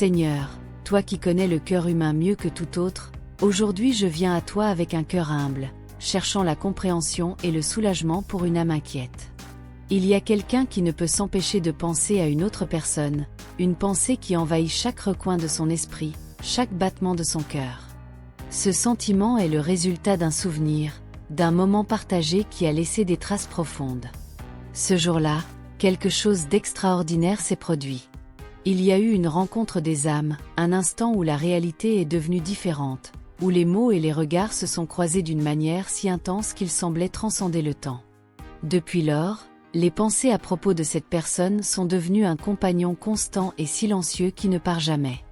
Seigneur, toi qui connais le cœur humain mieux que tout autre, aujourd'hui je viens à toi avec un cœur humble, cherchant la compréhension et le soulagement pour une âme inquiète. Il y a quelqu'un qui ne peut s'empêcher de penser à une autre personne, une pensée qui envahit chaque recoin de son esprit, chaque battement de son cœur. Ce sentiment est le résultat d'un souvenir, d'un moment partagé qui a laissé des traces profondes. Ce jour-là, quelque chose d'extraordinaire s'est produit. Il y a eu une rencontre des âmes, un instant où la réalité est devenue différente, où les mots et les regards se sont croisés d'une manière si intense qu'ils semblaient transcender le temps. Depuis lors, les pensées à propos de cette personne sont devenues un compagnon constant et silencieux qui ne part jamais.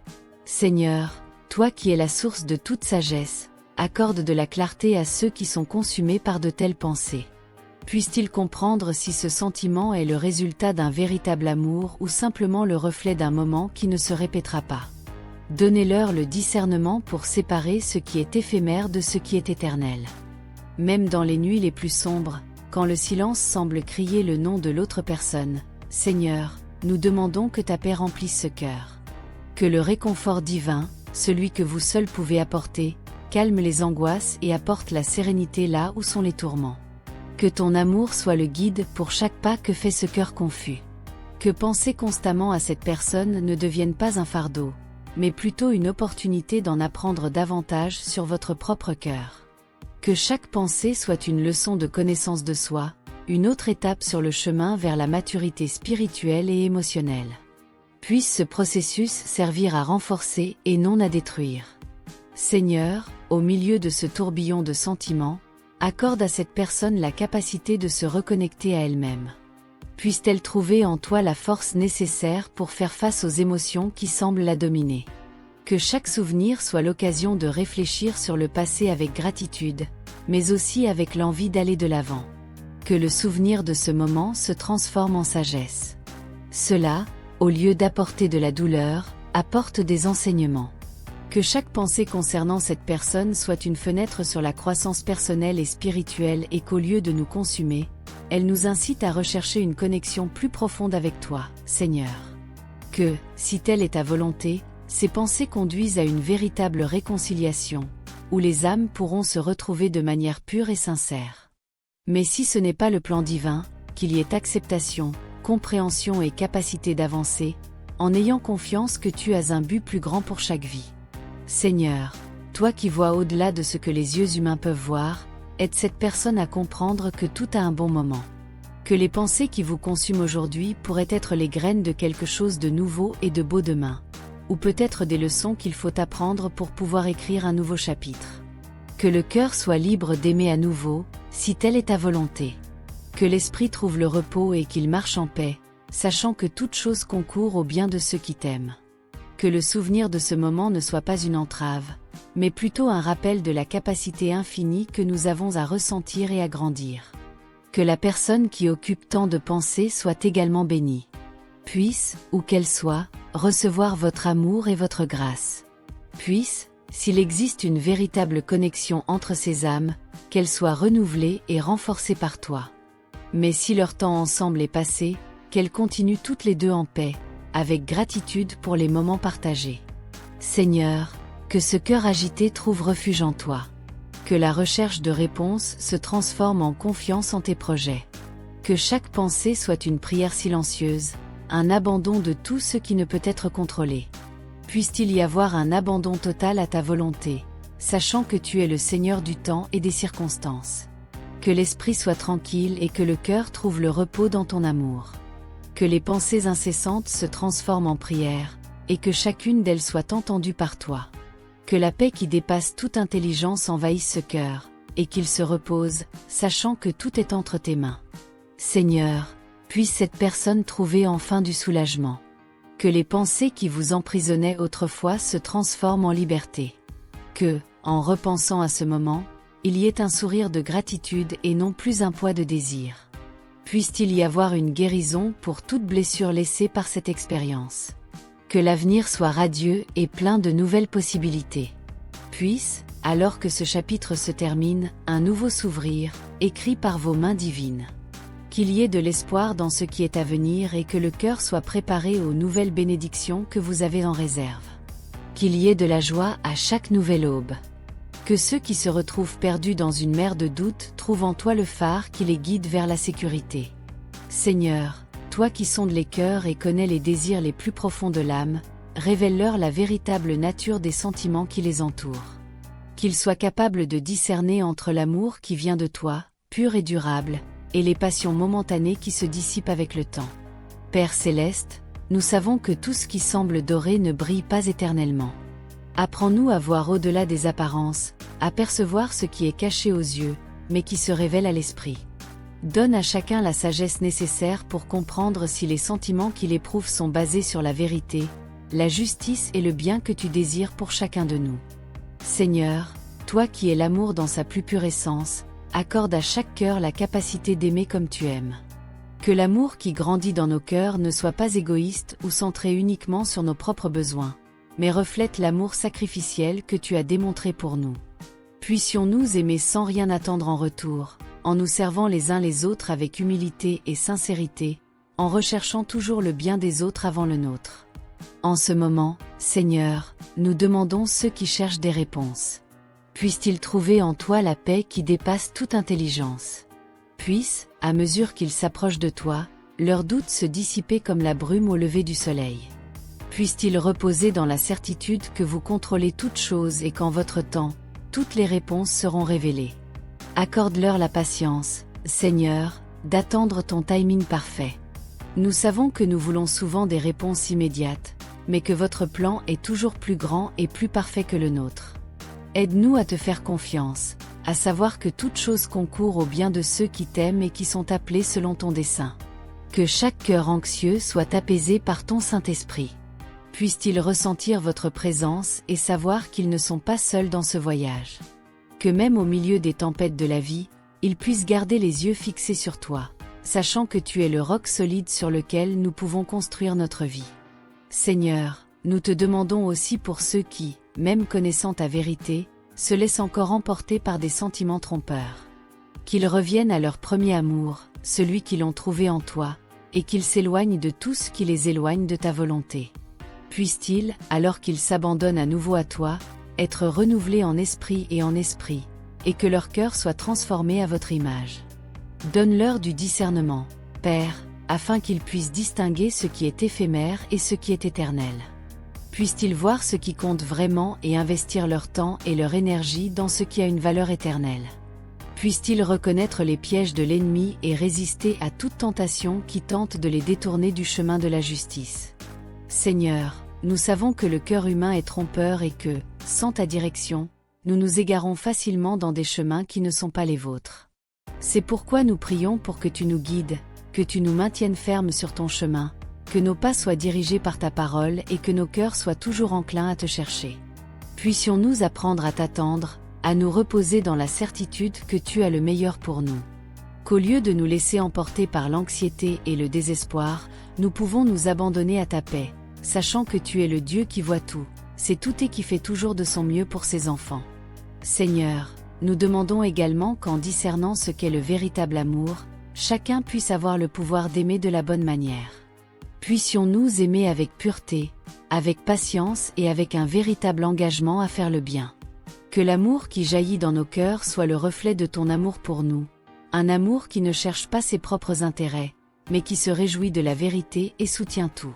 Seigneur, toi qui es la source de toute sagesse, accorde de la clarté à ceux qui sont consumés par de telles pensées. Puissent-ils comprendre si ce sentiment est le résultat d'un véritable amour ou simplement le reflet d'un moment qui ne se répétera pas. Donnez-leur le discernement pour séparer ce qui est éphémère de ce qui est éternel. Même dans les nuits les plus sombres, quand le silence semble crier le nom de l'autre personne, Seigneur, nous demandons que ta paix remplisse ce cœur. Que le réconfort divin, celui que vous seul pouvez apporter, calme les angoisses et apporte la sérénité là où sont les tourments. Que ton amour soit le guide pour chaque pas que fait ce cœur confus. Que penser constamment à cette personne ne devienne pas un fardeau, mais plutôt une opportunité d'en apprendre davantage sur votre propre cœur. Que chaque pensée soit une leçon de connaissance de soi, une autre étape sur le chemin vers la maturité spirituelle et émotionnelle. Puisse ce processus servir à renforcer et non à détruire. Seigneur, au milieu de ce tourbillon de sentiments, accorde à cette personne la capacité de se reconnecter à elle-même. Puisse-t-elle trouver en toi la force nécessaire pour faire face aux émotions qui semblent la dominer. Que chaque souvenir soit l'occasion de réfléchir sur le passé avec gratitude, mais aussi avec l'envie d'aller de l'avant. Que le souvenir de ce moment se transforme en sagesse. Cela, au lieu d'apporter de la douleur, apporte des enseignements. Que chaque pensée concernant cette personne soit une fenêtre sur la croissance personnelle et spirituelle et qu'au lieu de nous consumer, elle nous incite à rechercher une connexion plus profonde avec toi, Seigneur. Que, si telle est ta volonté, ces pensées conduisent à une véritable réconciliation, où les âmes pourront se retrouver de manière pure et sincère. Mais si ce n'est pas le plan divin, qu'il y ait acceptation, compréhension et capacité d'avancer, en ayant confiance que tu as un but plus grand pour chaque vie. Seigneur, toi qui vois au-delà de ce que les yeux humains peuvent voir, aide cette personne à comprendre que tout a un bon moment. Que les pensées qui vous consument aujourd'hui pourraient être les graines de quelque chose de nouveau et de beau demain. Ou peut-être des leçons qu'il faut apprendre pour pouvoir écrire un nouveau chapitre. Que le cœur soit libre d'aimer à nouveau, si telle est ta volonté. Que l'esprit trouve le repos et qu'il marche en paix, sachant que toute chose concourt au bien de ceux qui t'aiment. Que le souvenir de ce moment ne soit pas une entrave, mais plutôt un rappel de la capacité infinie que nous avons à ressentir et à grandir. Que la personne qui occupe tant de pensées soit également bénie. Puisse, où qu'elle soit, recevoir votre amour et votre grâce. Puisse, s'il existe une véritable connexion entre ces âmes, qu'elle soit renouvelée et renforcée par toi. Mais si leur temps ensemble est passé, qu'elles continuent toutes les deux en paix, avec gratitude pour les moments partagés. Seigneur, que ce cœur agité trouve refuge en toi. Que la recherche de réponses se transforme en confiance en tes projets. Que chaque pensée soit une prière silencieuse, un abandon de tout ce qui ne peut être contrôlé. Puisse-t-il y avoir un abandon total à ta volonté, sachant que tu es le Seigneur du temps et des circonstances. Que l'esprit soit tranquille et que le cœur trouve le repos dans ton amour. Que les pensées incessantes se transforment en prières, et que chacune d'elles soit entendue par toi. Que la paix qui dépasse toute intelligence envahisse ce cœur, et qu'il se repose, sachant que tout est entre tes mains. Seigneur, puisse cette personne trouver enfin du soulagement. Que les pensées qui vous emprisonnaient autrefois se transforment en liberté. Que, en repensant à ce moment, il y ait un sourire de gratitude et non plus un poids de désir. Puisse-t-il y avoir une guérison pour toute blessure laissée par cette expérience. Que l'avenir soit radieux et plein de nouvelles possibilités. Puisse, alors que ce chapitre se termine, un nouveau s'ouvrir, écrit par vos mains divines. Qu'il y ait de l'espoir dans ce qui est à venir et que le cœur soit préparé aux nouvelles bénédictions que vous avez en réserve. Qu'il y ait de la joie à chaque nouvelle aube. Que ceux qui se retrouvent perdus dans une mer de doute trouvent en toi le phare qui les guide vers la sécurité. Seigneur, toi qui sondes les cœurs et connais les désirs les plus profonds de l'âme, révèle-leur la véritable nature des sentiments qui les entourent. Qu'ils soient capables de discerner entre l'amour qui vient de toi, pur et durable, et les passions momentanées qui se dissipent avec le temps. Père céleste, nous savons que tout ce qui semble doré ne brille pas éternellement. Apprends-nous à voir au-delà des apparences, à percevoir ce qui est caché aux yeux, mais qui se révèle à l'esprit. Donne à chacun la sagesse nécessaire pour comprendre si les sentiments qu'il éprouve sont basés sur la vérité, la justice et le bien que tu désires pour chacun de nous. Seigneur, toi qui es l'amour dans sa plus pure essence, accorde à chaque cœur la capacité d'aimer comme tu aimes. Que l'amour qui grandit dans nos cœurs ne soit pas égoïste ou centré uniquement sur nos propres besoins, mais reflète l'amour sacrificiel que tu as démontré pour nous. Puissions-nous aimer sans rien attendre en retour, en nous servant les uns les autres avec humilité et sincérité, en recherchant toujours le bien des autres avant le nôtre. En ce moment, Seigneur, nous demandons ceux qui cherchent des réponses. Puissent-ils trouver en toi la paix qui dépasse toute intelligence. Puisse, à mesure qu'ils s'approchent de toi, leurs doutes se dissiper comme la brume au lever du soleil. Puissent-ils reposer dans la certitude que vous contrôlez toutes choses et qu'en votre temps, toutes les réponses seront révélées. Accorde-leur la patience, Seigneur, d'attendre ton timing parfait. Nous savons que nous voulons souvent des réponses immédiates, mais que votre plan est toujours plus grand et plus parfait que le nôtre. Aide-nous à te faire confiance, à savoir que toute chose concourt au bien de ceux qui t'aiment et qui sont appelés selon ton dessein. Que chaque cœur anxieux soit apaisé par ton Saint-Esprit. Puissent-ils ressentir votre présence et savoir qu'ils ne sont pas seuls dans ce voyage. Que même au milieu des tempêtes de la vie, ils puissent garder les yeux fixés sur toi, sachant que tu es le roc solide sur lequel nous pouvons construire notre vie. Seigneur, nous te demandons aussi pour ceux qui, même connaissant ta vérité, se laissent encore emporter par des sentiments trompeurs. Qu'ils reviennent à leur premier amour, celui qu'ils ont trouvé en toi, et qu'ils s'éloignent de tout ce qui les éloigne de ta volonté. Puissent-ils, alors qu'ils s'abandonnent à nouveau à toi, être renouvelés en esprit, et que leur cœur soit transformé à votre image. Donne-leur du discernement, Père, afin qu'ils puissent distinguer ce qui est éphémère et ce qui est éternel. Puissent-ils voir ce qui compte vraiment et investir leur temps et leur énergie dans ce qui a une valeur éternelle. Puissent-ils reconnaître les pièges de l'ennemi et résister à toute tentation qui tente de les détourner du chemin de la justice. Seigneur, nous savons que le cœur humain est trompeur et que, sans ta direction, nous nous égarons facilement dans des chemins qui ne sont pas les vôtres. C'est pourquoi nous prions pour que tu nous guides, que tu nous maintiennes fermes sur ton chemin, que nos pas soient dirigés par ta parole et que nos cœurs soient toujours enclins à te chercher. Puissions-nous apprendre à t'attendre, à nous reposer dans la certitude que tu as le meilleur pour nous. Qu'au lieu de nous laisser emporter par l'anxiété et le désespoir, nous pouvons nous abandonner à ta paix, sachant que tu es le Dieu qui voit tout, sait tout et qui fait toujours de son mieux pour ses enfants. Seigneur, nous demandons également qu'en discernant ce qu'est le véritable amour, chacun puisse avoir le pouvoir d'aimer de la bonne manière. Puissions-nous aimer avec pureté, avec patience et avec un véritable engagement à faire le bien. Que l'amour qui jaillit dans nos cœurs soit le reflet de ton amour pour nous, un amour qui ne cherche pas ses propres intérêts, mais qui se réjouit de la vérité et soutient tout.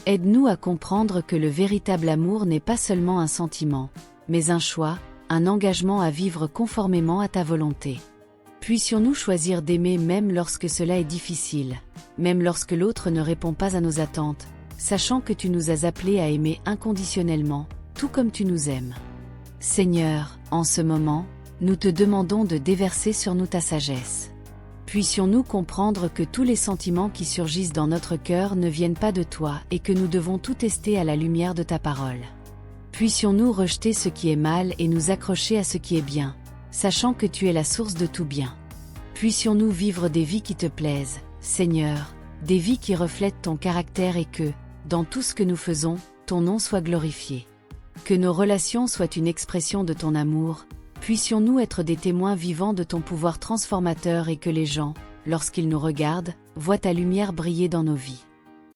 Aide-nous à comprendre que le véritable amour n'est pas seulement un sentiment, mais un choix, un engagement à vivre conformément à ta volonté. Puissions-nous choisir d'aimer même lorsque cela est difficile, même lorsque l'autre ne répond pas à nos attentes, sachant que tu nous as appelés à aimer inconditionnellement, tout comme tu nous aimes. Seigneur, en ce moment, nous te demandons de déverser sur nous ta sagesse. Puissions-nous comprendre que tous les sentiments qui surgissent dans notre cœur ne viennent pas de toi et que nous devons tout tester à la lumière de ta parole. Puissions-nous rejeter ce qui est mal et nous accrocher à ce qui est bien, sachant que tu es la source de tout bien. Puissions-nous vivre des vies qui te plaisent, Seigneur, des vies qui reflètent ton caractère et que, dans tout ce que nous faisons, ton nom soit glorifié. Que nos relations soient une expression de ton amour, puissions-nous être des témoins vivants de ton pouvoir transformateur et que les gens, lorsqu'il nous regarde, voit ta lumière briller dans nos vies.